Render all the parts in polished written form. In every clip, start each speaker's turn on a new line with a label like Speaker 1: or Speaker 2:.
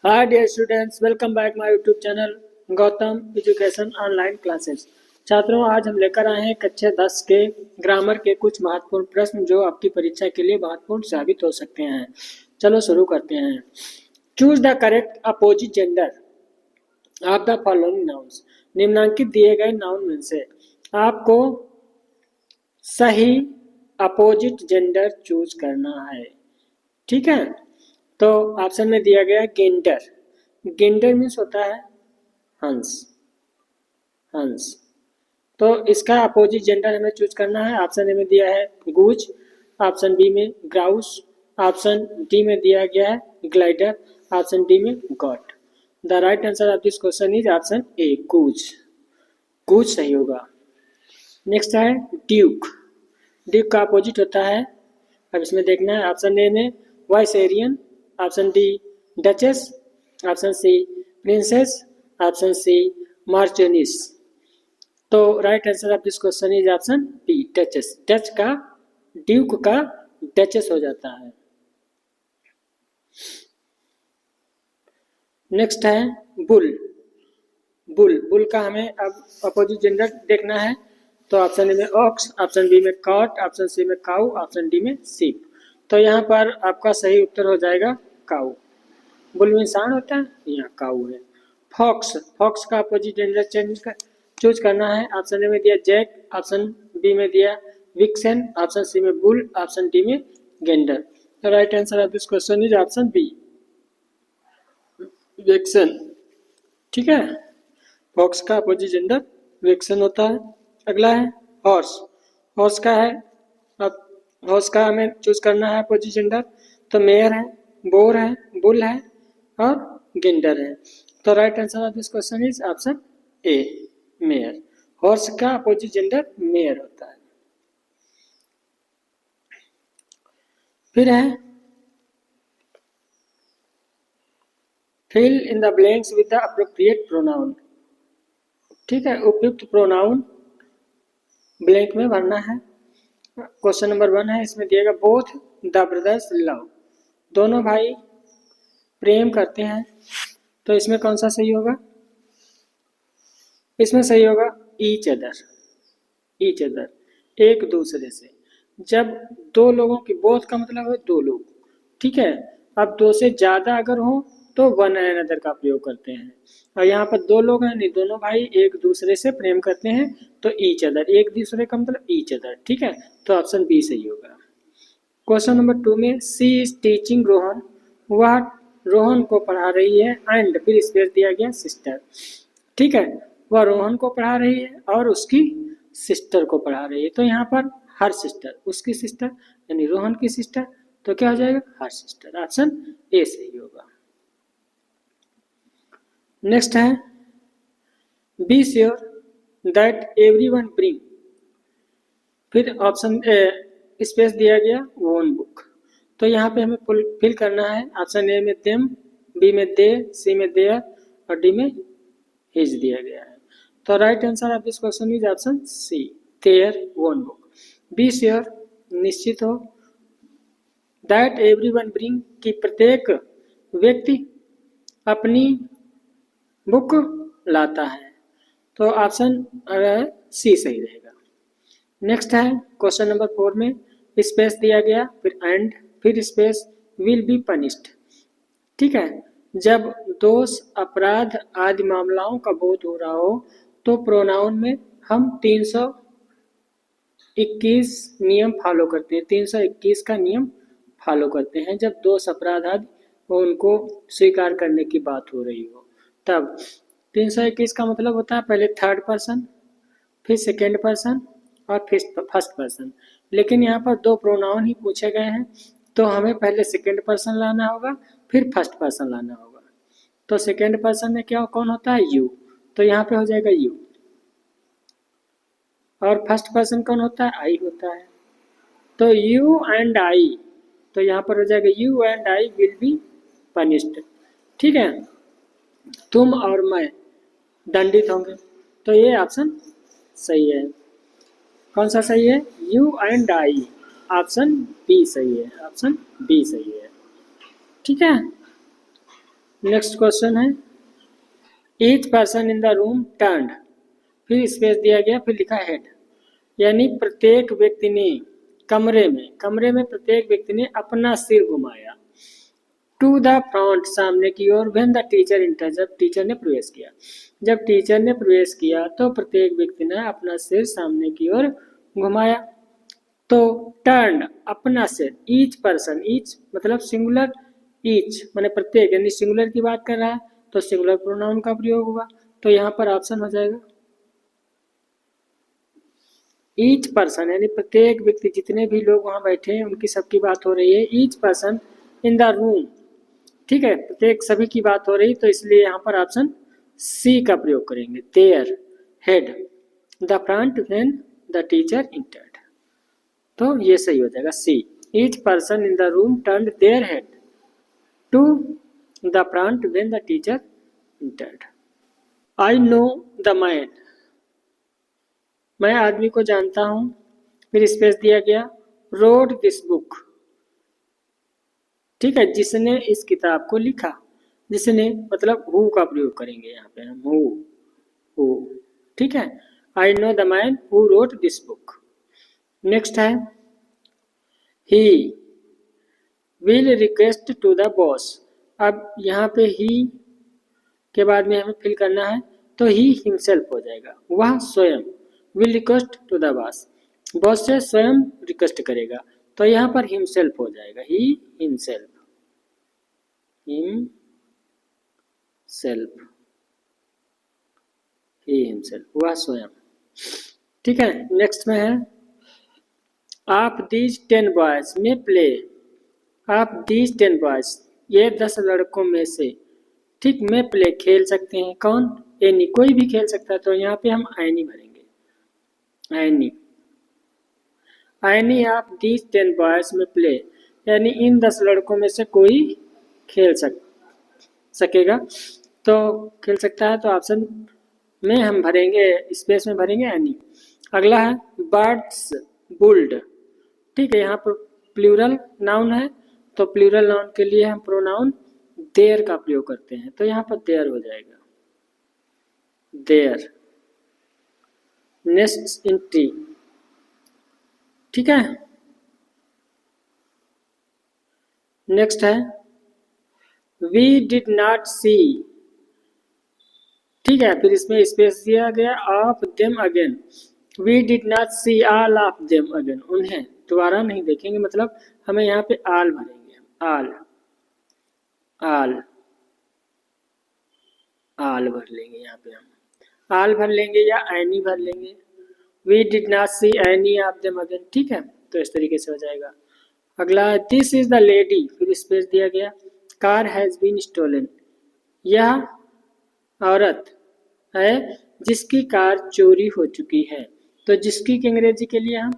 Speaker 1: Hi dear students, welcome back my YouTube channel Gautam education online classes. छात्रों, आज हम लेकर आए हैं कक्षा 10 के ग्रामर के कुछ महत्वपूर्ण प्रश्न जो आपकी परीक्षा के लिए महत्वपूर्ण साबित हो सकते हैं। चलो शुरू करते हैं। Choose the correct opposite gender of the following nouns. निम्नांकित दिए गए नाउन में से आपको सही अपोजिट जेंडर चूज करना है। ठीक है, तो ऑप्शन में दिया गया गेंडर। गेंडर मीन्स होता है हंस। हंस, तो इसका अपोजिट जेंडर हमें चूज करना है। ऑप्शन ए में दिया है गूज, ऑप्शन बी में ग्राउस, ऑप्शन डी में दिया गया है ग्लाइडर, ऑप्शन डी में got. The right answer of this question is option A goose. Goose सही होगा। नेक्स्ट है ड्यूक। ड्यूक का अपोजिट होता है, अब इसमें देखना है। ऑप्शन ए में vicereine, option D duchess, option C princess, option C marchioness. तो right answer of this question is option B duchess. डच का ड्यूक का डचेस हो जाता है। नेक्स्ट है बुल। बुल, बुल का हमें अब अपोजिट जेंडर देखना है। तो ऑप्शन ए में ऑक्स, ऑप्शन बी में कॉट, ऑप्शन सी में काऊ, ऑप्शन डी में सीप। तो यहाँ पर आपका सही उत्तर हो जाएगा काऊ। बुल में सांड होता है, यहाँ काऊ है। फॉक्स, फॉक्स का अपोजिट जेंडर चूज करना है। ऑप्शन ए में दिया जैक, ऑप्शन बी में दिया विक्सन, ऑप्शन सी में बुल, ऑप्शन डी में gander. The right answer of this question is option B vixen. ठीक है, फॉक्स का अपोजिट जेंडर विक्सन होता है। अगला है हॉर्स। हॉर्स का है, अब हॉर्स का हमें चूज करना है अपोजिट जेंडर। तो मेयर है, बोर है, बुल है और गेंडर है। तो right answer of this question is option A mare. Horse का अपोजिट जेंडर मेयर होता है। फिर है fill in the blanks with the appropriate pronoun. ठीक है, उपयुक्त प्रोनाउन ब्लैंक में भरना है। क्वेश्चन नंबर 1 है, इसमें दिएगा बोथ द ब्रदर्स लव। दोनों भाई प्रेम करते हैं। तो इसमें कौन सा सही होगा? इसमें सही होगा ईच अदर। ईच अदर, एक दूसरे से। जब दो लोगों की, बोथ का मतलब है दो लोग। ठीक है, अब दो से ज्यादा अगर हो तो वन एंड अदर का प्रयोग करते हैं। और यहाँ पर दो लोग हैं, नहीं दोनों भाई एक दूसरे से प्रेम करते हैं, तो ईच अदर, एक दूसरे का मतलब ईच अदर। ठीक है, तो ऑप्शन बी सही होगा। क्वेश्चन नंबर 2 में सी इज टीचिंग रोहन। वह रोहन को पढ़ा रही है एंड फिर स्पेस दिया गया सिस्टर। ठीक है, वह रोहन को पढ़ा रही है और उसकी सिस्टर को पढ़ा रही है। तो यहाँ पर हर सिस्टर, उसकी सिस्टर यानी रोहन की सिस्टर, तो क्या हो जाएगा हर सिस्टर। ऑप्शन ए सही होगा। नेक्स्ट है be sure that everyone bring, फिर ऑप्शन स्पेस दिया गया ओन बुक। तो यहाँ पे हमें फिल करना है। ऑप्शन ए में देम, बी में दे, सी में देयर और डी में हिज दिया गया है। तो right answer of this question is option C their own book. Be sure, निश्चित हो, दैट एवरीवन ब्रिंग, कि प्रत्येक व्यक्ति अपनी बुक लाता है। तो ऑप्शन सी सही रहेगा। नेक्स्ट है क्वेश्चन नंबर 4 में स्पेस दिया गया, फिर एंड, फिर स्पेस विल बी पनिश्ड। ठीक है, जब दोष, अपराध आदि मामलाओं का बोध हो रहा हो तो प्रोनाउन में हम 321 नियम फॉलो करते हैं। 321 का नियम फॉलो करते हैं जब दोष, अपराध आदि उनको स्वीकार करने की बात हो रही हो तब। 321 का मतलब होता है पहले थर्ड पर्सन, फिर सेकेंड पर्सन और फिर फर्स्ट पर्सन। लेकिन यहाँ पर दो प्रोनाउन ही पूछे गए हैं, तो हमें पहले सेकेंड पर्सन लाना होगा, फिर फर्स्ट पर्सन लाना होगा। तो सेकेंड पर्सन में क्या कौन होता है? यू। तो यहाँ पे हो जाएगा यू। और फर्स्ट पर्सन कौन होता है? आई होता है। तो यू एंड आई, तो यहाँ पर हो जाएगा you and I will be punished. ठीक है, तुम और मैं दंडित होंगे। तो ये ऑप्शन सही है। कौन सा सही है? You and I. Option B सही है। ऑप्शन बी सही है। ठीक है, नेक्स्ट क्वेश्चन है each person in the room turned, फिर स्पेस दिया गया, फिर लिखा हेड, यानी प्रत्येक व्यक्ति ने कमरे में प्रत्येक व्यक्ति ने अपना सिर घुमाया। टू द फ्रंट, सामने की ओर, व्हेन द टीचर एंटर, जब टीचर ने प्रवेश किया। जब टीचर ने प्रवेश किया तो प्रत्येक व्यक्ति ने अपना सिर सामने की ओर घुमाया। तो टर्न, अपना सिर, ईच पर्सन, ईच मतलब सिंगुलर, ईच माने प्रत्येक, यानी सिंगुलर की बात कर रहा है तो सिंगुलर प्रोनाउन का प्रयोग होगा। तो यहाँ पर ऑप्शन हो जाएगा ईच पर्सन, यानी प्रत्येक व्यक्ति, जितने भी लोग वहां बैठे हैं उनकी सबकी बात हो रही है। Each person in the room, ठीक है, प्रत्येक सभी की बात हो रही, तो इसलिए यहाँ पर ऑप्शन सी का प्रयोग करेंगे। Their head the front when the teacher entered, तो ये सही हो जाएगा C. Each person in the room turned their head to the front when the teacher entered. I know the man, मैं आदमी को जानता हूं, फिर स्पेस दिया गया, रोड दिस बुक, ठीक है, जिसने इस किताब को लिखा, जिसने मतलब हु का प्रयोग करेंगे यहाँ पे हम, हु, ठीक है। I know the man who wrote this book. Next है he will request to the boss. अब यहाँ पे ही के बाद में हमें फिल करना है, तो ही हिमसेल्फ हो जाएगा, वह स्वयं, will request to the boss, boss से स्वयं रिक्वेस्ट करेगा, तो यहाँ पर हिमसेल्फ हो जाएगा, he himself, himself, he himself, वह स्वयं, ठीक है। नेक्स्ट में है आप दीज 10 बॉयज में प्ले, आप दीज 10 बॉयज, ये 10 लड़कों में से, ठीक, में प्ले खेल सकते हैं, कौन, एनी, कोई भी खेल सकता है, तो यहाँ पे हम एनी भरेंगे, एनी, एनी आप दीज 10 बॉयज में प्ले, यानी इन 10 लड़कों में से कोई खेल सकेगा, तो खेल सकता है, तो ऑप्शन में हम भरेंगे, स्पेस में भरेंगे एनी। अगला है बर्ड्स बुल्ड, ठीक है, यहाँ पर प्लूरल नाउन है, तो प्लूरल नाउन के लिए हम प्रोनाउन देयर का प्रयोग करते हैं, तो यहाँ पर देयर हो जाएगा, देयर। नेस्ट इन ट्री, ठीक है। नेक्स्ट है वी डिड नॉट सी, ठीक है, फिर इसमें स्पेस दिया गया, of them again, we did not see all of them again, उन्हें दोबारा नहीं देखेंगे, मतलब हमें यहाँ पे आल भरेंगे, आल, आल, आल भर लेंगे, यहाँ पे हम आल भर लेंगे या एनी भर लेंगे, we did not see any of them again, ठीक है, तो इस तरीके से हो जाएगा। अगला दिस इज द लेडी, फिर स्पेस दिया गया, कार हैज बीन स्टोलन, यह औरत है जिसकी कार चोरी हो चुकी है, तो जिसकी की अंग्रेजी के लिए हम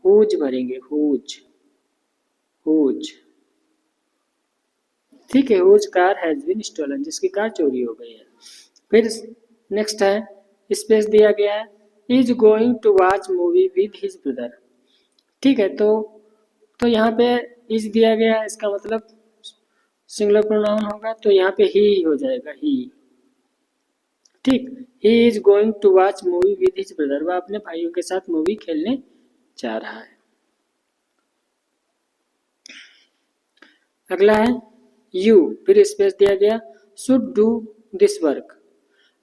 Speaker 1: हुज भरेंगे, हुज, हुज, ठीक है, whose car has been stolen, जिसकी कार चोरी हो गई है। फिर नेक्स्ट है स्पेस दिया गया है, is going to watch movie with his brother, ठीक है, तो यहाँ पे इज दिया गया है, इसका मतलब सिंगुलर प्रोनाउन होगा, तो यहाँ पे ही हो जाएगा, ही, ठीक, he is going to watch movie with his brother, वह अपने भाइयों के साथ मूवी खेलने जा रहा है। अगला है यू, फिर स्पेस दिया गया, शुड डू दिस वर्क,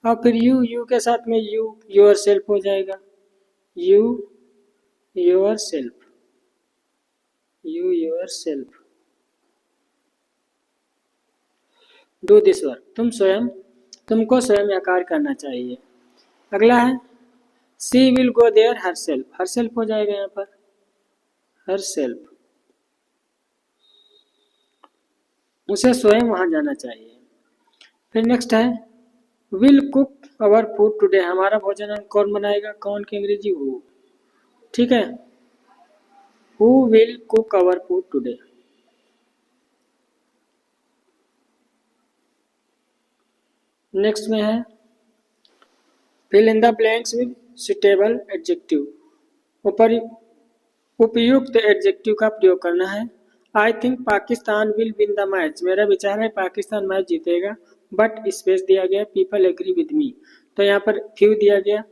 Speaker 1: और फिर यू के साथ में यू योर सेल्फ हो जाएगा, you your self, you your self do this work, तुम स्वयं, तुमको स्वयं यह कार्य करना चाहिए। अगला है she will go there herself, herself हो जाएगा यहाँ पर, हर सेल्फ, उसे स्वयं वहां जाना चाहिए। फिर नेक्स्ट है will cook our food today, हमारा भोजन कौन बनाएगा, कौन की अंग्रेजी हु, ठीक है, who will cook our food today. Next में है fill in the blanks with suitable adjective, ऊपर उपयुक्त एडजेक्टिव का प्रयोग करना है। I think Pakistan will win the match, मेरा विचार है पाकिस्तान मैच जीतेगा, बट स्पेस दिया गया, पीपल एग्री विद मी। तो यहाँ पर फ्यू दिया गया,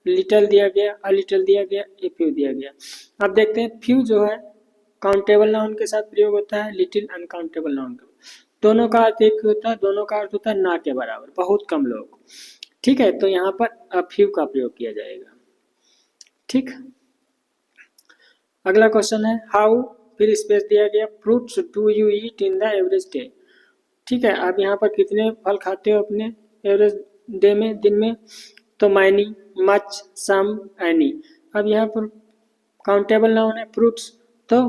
Speaker 1: लिटल दिया गया, अ लिटल दिया गया, ए फ्यू दिया गया। अब देखते हैं फ्यू जो है काउंटेबल नाउन के साथ प्रयोग होता है, लिटिल अनकाउंटेबल नाउन के, दोनों का अर्थ एक होता है, दोनों का अर्थ होता है ना के बराबर, बहुत कम लोग। ठीक है, तो यहाँ पर अ फ्यू का प्रयोग किया जाएगा। ठीक, अगला क्वेश्चन है हाउ, फिर स्पेस दिया गया, fruits do you eat in the average day. ठीक है, आप यहाँ पर कितने फल खाते हो अपने एवरेज डे में, दिन में, तो मैनी, मच, सम, एनी। अब यहाँ पर काउंटेबल नाउन है फ्रूट्स, तो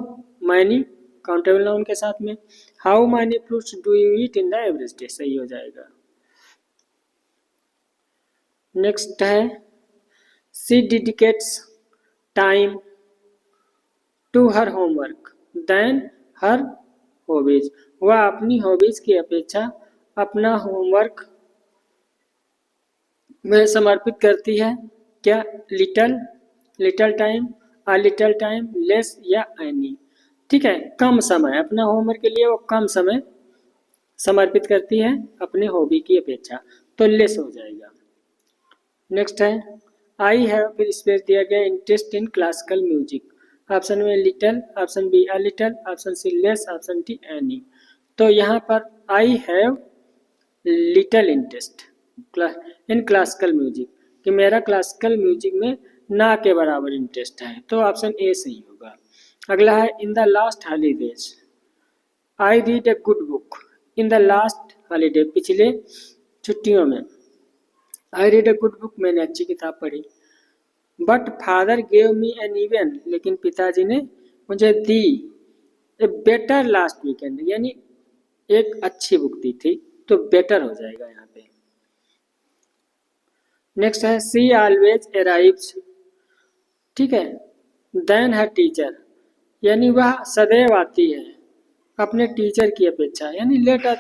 Speaker 1: मैनी काउंटेबल नाउन के साथ में, how many fruits do you eat in the average day, सही हो जाएगा। नेक्स्ट है she dedicates time to her homework then her hobbies, वह अपनी हॉबीज की अपेक्षा अपना होमवर्क में समर्पित करती है। क्या, little, little time, a little time, less या एनी। ठीक है, कम समय, अपना होमवर्क के लिए वो कम समय समर्पित करती है अपने हॉबी की अपेक्षा, तो लेस हो जाएगा। नेक्स्ट है आई हैव, फिर स्पेस दिया गया, interest in classical music. Option में little, option B a little, option C less, option D any. तो यहाँ पर I have little interest in classical music, कि मेरा क्लासिकल म्यूजिक में ना के बराबर इंटरेस्ट है, तो ऑप्शन ए सही होगा। अगला है in the last holidays I read a good book, in the last holiday, पिछले छुट्टियों में, I read a good book, मैंने अच्छी किताब पढ़ी। But father gave me an even, लेकिन पिताजी ने मुझे दी ए बेटर लास्ट वीकेंड, यानी एक अच्छी बुक दी थी, तो बेटर हो जाएगा यहाँ पे। नेक्स्ट है सी ऑलवेज अराइव्स, ठीक है, देन हर टीचर, यानी वह सदैव आती है अपने टीचर की अपेक्षा, यानी लेटर,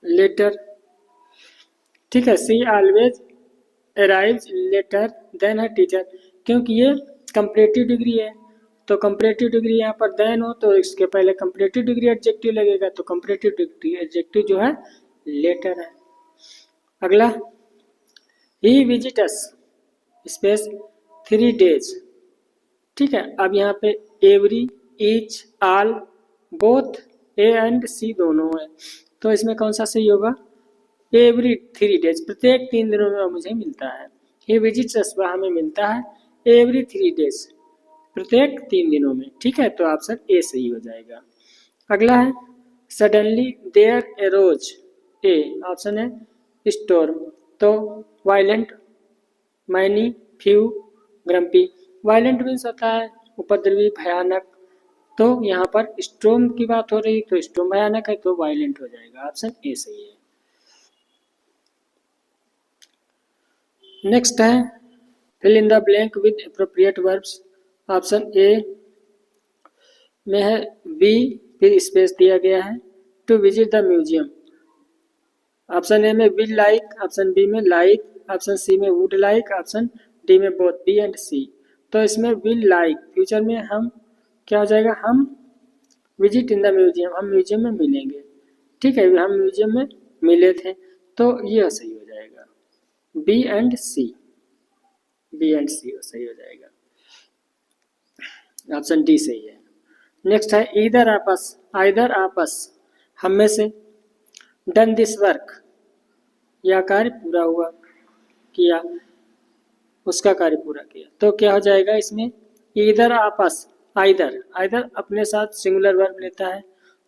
Speaker 1: लेटर। ठीक है, she always arrives later than her teacher, क्योंकि ये कंपैरेटिव डिग्री है, तो कंपैरेटिव डिग्री यहाँ पर देन हो तो इसके पहले कंपैरेटिव डिग्री एडजेक्टिव लगेगा, तो कंपैरेटिव डिग्री एडजेक्टिव जो है लेटर है। अगला ही विजिटस स्पेस 3 days। ठीक है, अब यहाँ पे every, each, all, both, A and C दोनों है, तो इसमें कौन सा सही होगा, एवरी 3 days, प्रत्येक 3 दिनों में मुझे मिलता है। ही विजिट्स, वह हमें मिलता है एवरी 3 days, प्रत्येक 3 दिनों में। ठीक है, तो ऑप्शन ए सही हो जाएगा। अगला है suddenly there arose a, option है स्टोर्म, तो violent, many, few, grumpy. Violent means होता है उपद्रवी, भयानक, तो यहाँ पर स्टोर्म की बात हो रही, तो स्टोर्म भयानक है, तो वायलेंट हो जाएगा, ऑप्शन ए सही है। नेक्स्ट है fill in the blank with appropriate verbs. Option A में है बी, फिर स्पेस दिया गया है, to visit the museum. Option A में विल लाइक, ऑप्शन बी में लाइक, ऑप्शन सी में वुड लाइक, ऑप्शन डी में बोथ, बी एंड सी। तो इसमें विल लाइक, फ्यूचर में हम क्या हो जाएगा, हम विजिट इन द म्यूजियम, हम म्यूजियम में मिलेंगे। ठीक है, हम म्यूजियम में मिले थे, तो ये सही हो जाएगा, B and C, B and C सही हो जाएगा, ऑप्शन डी सही है। नेक्स्ट है ईदर आपस, आइदर आपस, हम में से, डन दिस वर्क, यह कार्य पूरा हुआ, किया, उसका कार्य पूरा किया, तो क्या हो जाएगा इसमें, ईदर आपस, आइदर, आइदर अपने साथ सिंगुलर वर्ब लेता है,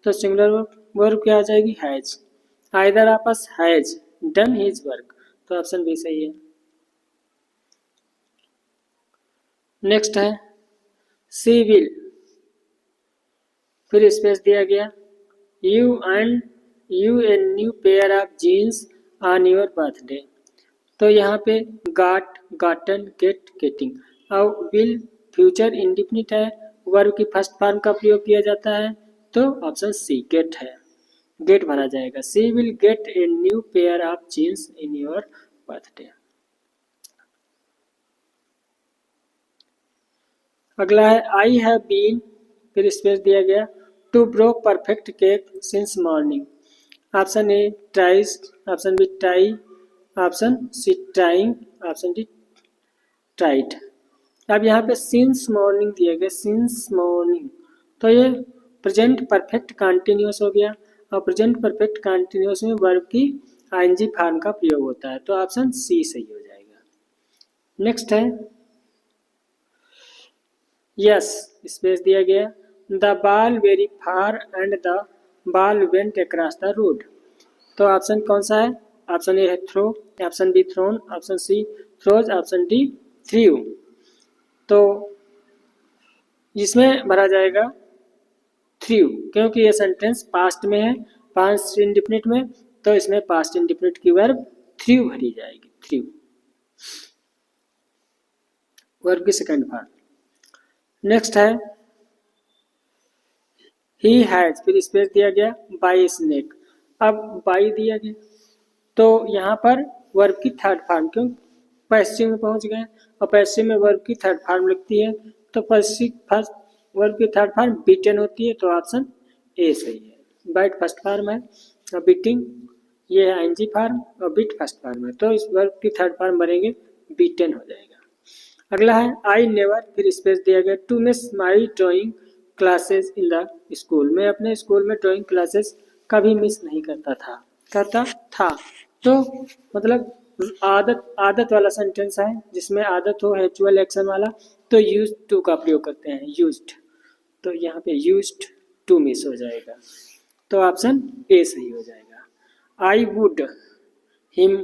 Speaker 1: तो सिंगुलर वर्ब क्या हो जाएगी, हैज, आइदर आपस हैज डन हिज वर्क, तो ऑप्शन बी सही है। नेक्स्ट है सी विल, फिर स्पेस दिया गया, you a new pair of jeans on your birthday, तो यहाँ पे गाट, गाटन, गेट, गेटिंग। अब विल फ्यूचर इंडिफिनिट है, वर्ब की फर्स्ट फॉर्म का प्रयोग किया जाता है, तो ऑप्शन सी गेट है, गेट भरा जाएगा, she will get a new pair of jeans in your birthday. अगला है आई हैव बीन, फिर स्पेस दिया गया, to broke perfect cake since morning. Option A tries, option B try, option C trying, option D tried. अब यहाँ पे since morning दिया गया, सिंस मॉर्निंग, तो ये प्रेजेंट परफेक्ट कंटिन्यूअस हो गया, और प्रेजेंट परफेक्ट कंटिन्यूअस में वर्ब की आईएनजी फॉर्म का प्रयोग होता है, तो ऑप्शन सी सही हो जाएगा। नेक्स्ट है यस, स्पेस दिया गया, the ball very far and the ball went across the road. तो ऑप्शन कौन सा है? ऑप्शन ए है throw, option B thrown, option C throws, option D through. तो इसमें भरा जाएगा थ्रू, क्योंकि ये सेंटेंस पास्ट में है, पास्ट इंडिफिनिट में, तो इसमें पास्ट इंडिफिनिट की वर्ब थ्रू भरी जाएगी, थ्रू वर्ब की सेकंड फॉर्म। नेक्स्ट है ही हैज, फिर स्पेस दिया गया, बाई स्नेक। अब बाई दिया गया तो यहाँ पर वर्ब की थर्ड फॉर्म, क्यों पैसिव में पहुंच गए, और पैसिव में वर्ब की थर्ड फॉर्म लगती है, तो पैसिव फर्स्ट वर्ब की थर्ड फॉर्म बीटन होती है, तो ऑप्शन ए सही है। बाइट फर्स्ट फॉर्म है और बीटिंग ये है आईएनजी फॉर्म, और बीट फर्स्ट फॉर्म है, तो इस वर्ब की थर्ड फॉर्म बनेंगे बीटन हो जाएगा। अगला है आई नेवर, फिर स्पेस दिया गया, to miss my drawing classes in the school. मैं अपने स्कूल में ड्राइंग क्लासेस कभी मिस नहीं करता था। तो मतलब आदत वाला सेंटेंस है, जिसमें आदत हो हैचुअल एक्शन वाला, तो यूज टू का प्रयोग करते हैं, यूज्ड, तो यहाँ पे यूज्ड टू मिस हो जाएगा, तो ऑप्शन ए सही हो जाएगा। I would him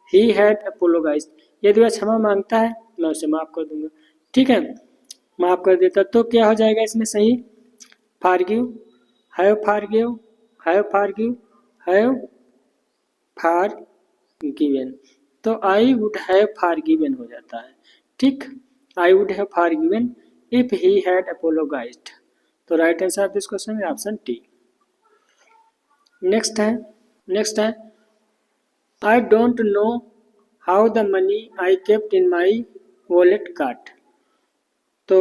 Speaker 1: he had apologised, यदि वह क्षमा मांगता है मैं उसे माफ कर दूंगा, ठीक है, माफ कर देता, तो क्या हो जाएगा इसमें सही? Forgive, have forgive, have forgive, have forgiven, तो आई वुड हैव फारगिवन हो जाता है, ठीक, I would have forgiven if he had apologised, तो right answer of this question है ऑप्शन टी। नेक्स्ट है I don't know how the money I kept in my wallet cart. तो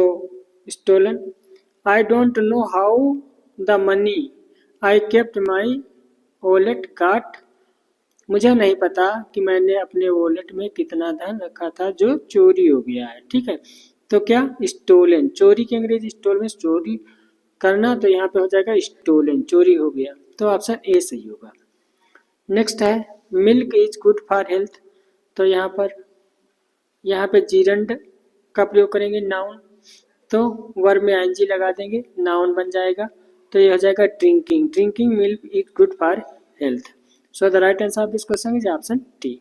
Speaker 1: stolen, I don't know how the money I kept my wallet cart, मुझे नहीं पता कि मैंने अपने wallet में कितना धन रखा था जो चोरी हो गया है, ठीक है, तो क्या स्टोलन, चोरी की अंग्रेजी स्टोलन, चोरी करना, तो यहाँ पे हो जाएगा स्टोलन, चोरी हो गया, तो ऑप्शन ए सही होगा। नेक्स्ट है milk is good for health, तो यहाँ पे जीरंड का प्रयोग करेंगे, नाउन, तो वर्ब में आईएनजी लगा देंगे, नाउन बन जाएगा, तो ये हो जाएगा drinking, drinking milk is good for health, so the right answer of this question is option T.